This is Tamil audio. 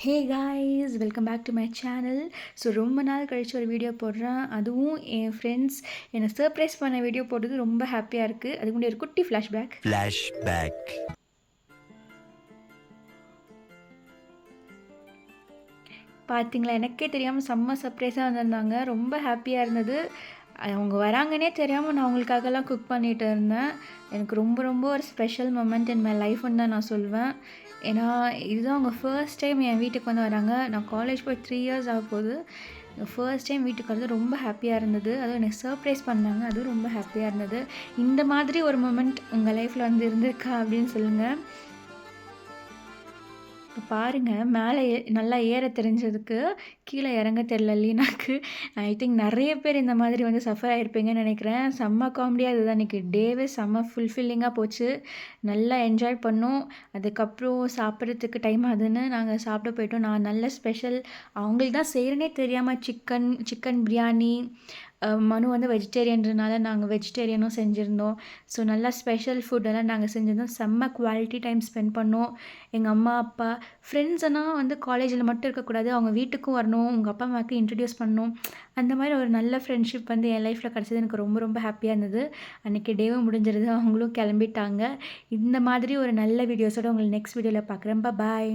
Hey guys, welcome back to my channel. So ரொம்ப நாள் கழிச்சு ஒரு வீடியோ போடுறேன். அதுவும் என் ஃப்ரெண்ட்ஸ் என்னை சர்ப்ரைஸ் பண்ண வீடியோ போட்டது ரொம்ப ஹாப்பியாக இருக்குது. அதுக்கு முன்னாடி ஒரு குட்டி ஃப்ளாஷ்பேக். பார்த்தீங்களா, எனக்கே தெரியாமல் செம்ம சர்ப்ரைஸாக வந்திருந்தாங்க. ரொம்ப ஹாப்பியாக இருந்தது. அவங்க வராங்கன்னே தெரியாமல் நான் அவங்களுக்காகலாம் குக் பண்ணிகிட்டு இருந்தேன். எனக்கு ரொம்ப ரொம்ப ஒரு ஸ்பெஷல் மொமெண்ட் இன் மை லைஃப்னு தான் நான் சொல்வேன். ஏன்னா இதுதான் அவங்க ஃபர்ஸ்ட் டைம் என் வீட்டுக்கு வந்து வராங்க. நான் காலேஜ் போய் 3 இயர்ஸ் ஆக போகுது. ஃபர்ஸ்ட் டைம் வீட்டுக்கு வரது ரொம்ப ஹாப்பியாக இருந்தது. அதுவும் எனக்கு சர்ப்ரைஸ் பண்ணாங்க. அதுவும் ரொம்ப ஹாப்பியாக இருந்தது. இந்த மாதிரி ஒரு மொமெண்ட் உங்கள் லைஃப்பில் வந்து இருந்திருக்கா அப்படின்னு சொல்லுங்கள். இப்போ பாருங்கள், மேலே நல்லா ஏற தெரிஞ்சதுக்கு கீழே இறங்க தெரில லீனாக்கு. ஐ திங்க் நிறைய பேர் இந்த மாதிரி வந்து சஃபர் ஆகிருப்பீங்கன்னு நினைக்கிறேன். செம்ம காமெடியாக இதுதான். இன்றைக்கி டேவே செம்ம ஃபுல்ஃபில்லிங்காக போச்சு. நல்லா என்ஜாய் பண்ணோம். அதுக்கப்புறம் சாப்பிட்றதுக்கு டைம் ஆகுதுன்னு நாங்கள் சாப்பிட போயிட்டோம். நான் நல்ல ஸ்பெஷல் அவங்களுக்கு தான் செய்கிறனே தெரியாமல் சிக்கன் பிரியாணி, மனு வந்து வெஜிடேரியன்றனால நாங்கள் வெஜிடேரியனும் செஞ்சுருந்தோம். ஸோ நல்லா ஸ்பெஷல் ஃபுட்டெல்லாம் நாங்கள் செஞ்சுருந்தோம். செம்ம குவாலிட்டி டைம் ஸ்பெண்ட் பண்ணோம். எங்கள் அம்மா அப்பா ஃப்ரெண்ட்ஸெல்லாம் வந்து காலேஜில் மட்டும் இருக்கக்கூடாது, அவங்க வீட்டுக்கும் வரணும், உங்கள் அப்பா அம்மாவுக்கு இன்ட்ரடியூஸ் பண்ணணும். அந்த மாதிரி ஒரு நல்ல ஃப்ரெண்ட்ஷிப் வந்து என் லைஃப்பில் கிடச்சது எனக்கு ரொம்ப ரொம்ப ஹாப்பியாக இருந்தது. அன்றைக்கி டேவும் முடிஞ்சிருது, அவங்களும் கிளம்பிட்டாங்க. இந்த மாதிரி ஒரு நல்ல வீடியோஸோடு உங்களை நெக்ஸ்ட் வீடியோவில் பார்க்குறேன். பாய்.